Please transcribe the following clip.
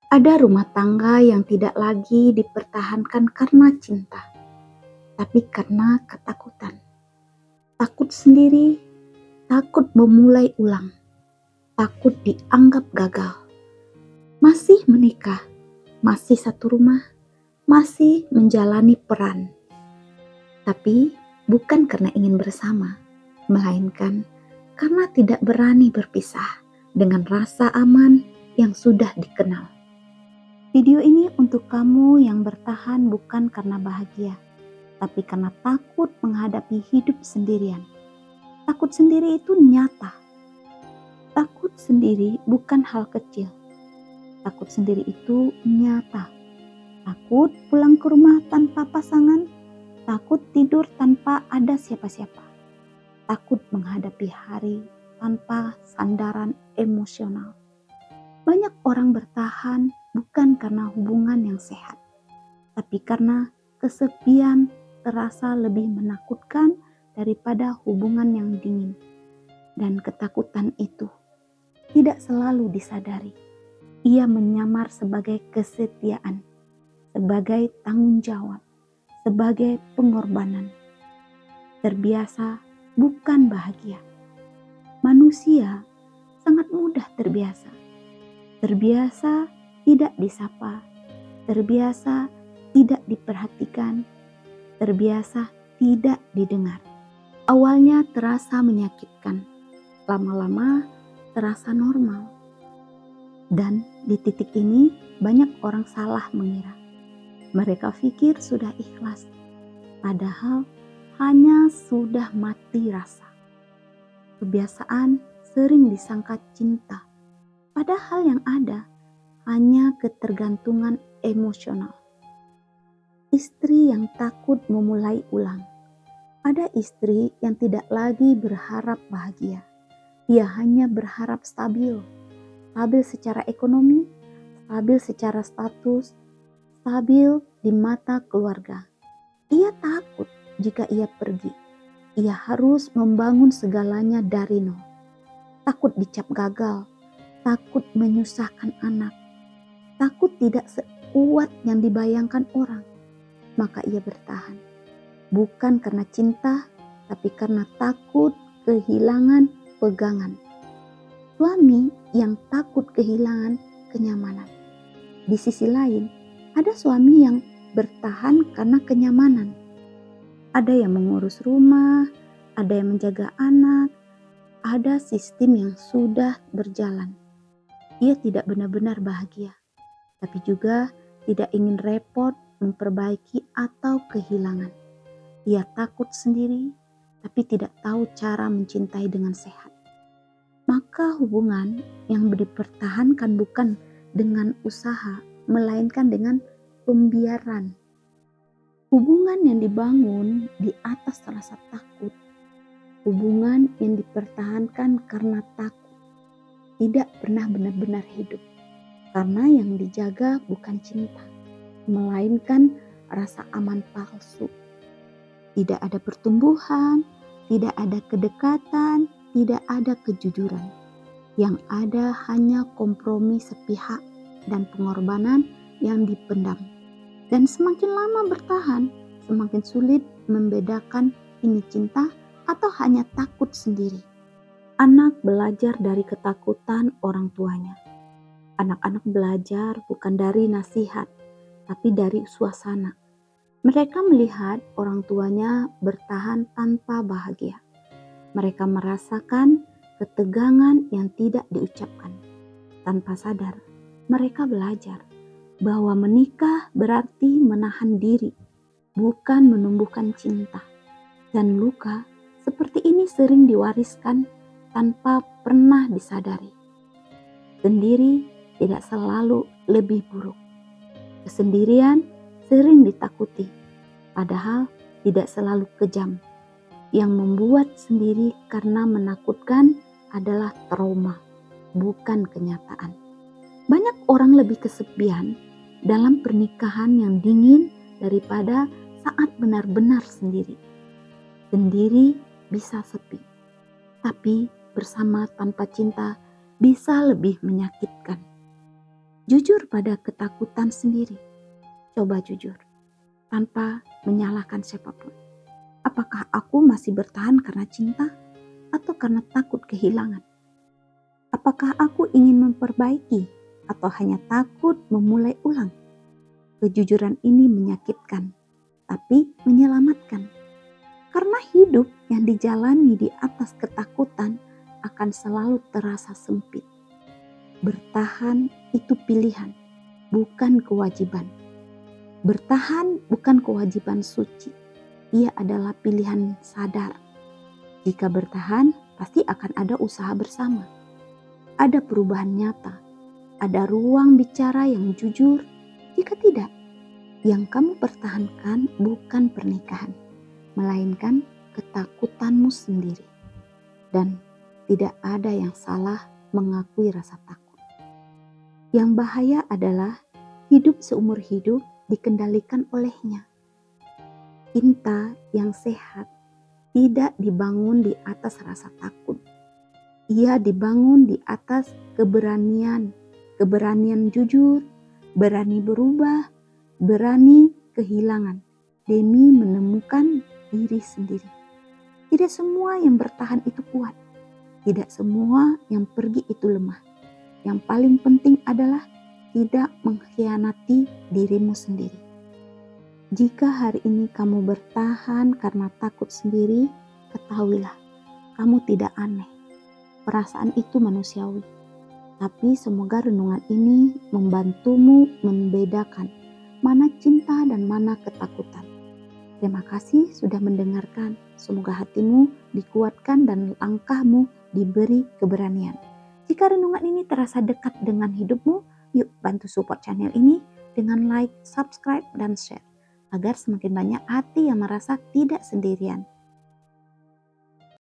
Ada rumah tangga yang tidak lagi dipertahankan karena cinta, tapi karena ketakutan. Takut sendiri, takut memulai ulang, takut dianggap gagal. Masih menikah, masih satu rumah, masih menjalani peran. Tapi bukan karena ingin bersama, melainkan karena tidak berani berpisah dengan rasa aman yang sudah dikenal. Video ini untuk kamu yang bertahan bukan karena bahagia, tapi karena takut menghadapi hidup sendirian. Takut sendiri itu nyata. Takut sendiri bukan hal kecil. Takut sendiri itu nyata. Takut pulang ke rumah tanpa pasangan, takut tidur tanpa ada siapa-siapa. Takut menghadapi hari tanpa sandaran emosional. Banyak orang bertahan bukan karena hubungan yang sehat, tapi karena kesepian terasa lebih menakutkan daripada hubungan yang dingin. Dan ketakutan itu tidak selalu disadari. Ia menyamar sebagai kesetiaan, sebagai tanggung jawab, sebagai pengorbanan. Terbiasa bukan bahagia. Manusia sangat mudah terbiasa. Terbiasa tidak disapa, terbiasa tidak diperhatikan, terbiasa tidak didengar. Awalnya terasa menyakitkan, lama-lama terasa normal. Dan di titik ini banyak orang salah mengira. Mereka pikir sudah ikhlas, padahal hanya sudah mati rasa. Kebiasaan sering disangka cinta, padahal yang ada hanya ketergantungan emosional. Istri yang takut memulai ulang. Ada istri yang tidak lagi berharap bahagia. Ia hanya berharap stabil secara ekonomi, stabil secara status, stabil di mata keluarga. Ia takut jika ia pergi. Ia harus membangun segalanya dari nol. Takut dicap gagal, takut menyusahkan anak, takut tidak sekuat yang dibayangkan orang. Maka ia bertahan. Bukan karena cinta, tapi karena takut kehilangan pegangan. Suami yang takut kehilangan kenyamanan. Di sisi lain, ada suami yang bertahan karena kenyamanan. Ada yang mengurus rumah, ada yang menjaga anak, ada sistem yang sudah berjalan. Ia tidak benar-benar bahagia, tapi juga tidak ingin repot memperbaiki atau kehilangan. Ia takut sendiri, tapi tidak tahu cara mencintai dengan sehat. Maka hubungan yang dipertahankan bukan dengan usaha, melainkan dengan pembiaran. Hubungan yang dibangun di atas rasa takut, hubungan yang dipertahankan karena takut, tidak pernah benar-benar hidup. Karena yang dijaga bukan cinta, melainkan rasa aman palsu. Tidak ada pertumbuhan, tidak ada kedekatan, tidak ada kejujuran. Yang ada hanya kompromi sepihak dan pengorbanan yang dipendam. Dan semakin lama bertahan, semakin sulit membedakan ini cinta atau hanya takut sendiri. Anak belajar dari ketakutan orang tuanya. Anak-anak belajar bukan dari nasihat, tapi dari suasana. Mereka melihat orang tuanya bertahan tanpa bahagia. Mereka merasakan ketegangan yang tidak diucapkan. Tanpa sadar, mereka belajar bahwa menikah berarti menahan diri, bukan menumbuhkan cinta. Dan luka seperti ini sering diwariskan tanpa pernah disadari. Sendiri tidak selalu lebih buruk. Kesendirian sering ditakuti, padahal tidak selalu kejam. Yang membuat sendiri karena menakutkan adalah trauma, bukan kenyataan. Banyak orang lebih kesepian dalam pernikahan yang dingin daripada saat benar-benar sendiri. Sendiri bisa sepi, tapi bersama tanpa cinta bisa lebih menyakitkan. Jujur pada ketakutan sendiri. Coba jujur, tanpa menyalahkan siapapun. Apakah aku masih bertahan karena cinta atau karena takut kehilangan? Apakah aku ingin memperbaiki atau hanya takut memulai ulang? Kejujuran ini menyakitkan, tapi menyelamatkan. Karena hidup yang dijalani di atas ketakutan akan selalu terasa sempit. Bertahan itu pilihan, bukan kewajiban. Bertahan bukan kewajiban suci. Ia adalah pilihan sadar. Jika bertahan, pasti akan ada usaha bersama. Ada perubahan nyata. Ada ruang bicara yang jujur. Jika tidak, yang kamu pertahankan bukan pernikahan, melainkan ketakutanmu sendiri. Dan tidak ada yang salah mengakui rasa takut. Yang bahaya adalah hidup seumur hidup dikendalikan olehnya. Cinta yang sehat tidak dibangun di atas rasa takut. Ia dibangun di atas keberanian. Keberanian jujur, berani berubah, berani kehilangan demi menemukan diri sendiri. Tidak semua yang bertahan itu kuat. Tidak semua yang pergi itu lemah. Yang paling penting adalah tidak mengkhianati dirimu sendiri. Jika hari ini kamu bertahan karena takut sendiri, ketahuilah, kamu tidak aneh. Perasaan itu manusiawi. Tapi semoga renungan ini membantumu membedakan mana cinta dan mana ketakutan. Terima kasih sudah mendengarkan. Semoga hatimu dikuatkan dan langkahmu diberi keberanian. Jika renungan ini terasa dekat dengan hidupmu, yuk bantu support channel ini dengan like, subscribe, dan share. Agar semakin banyak hati yang merasa tidak sendirian.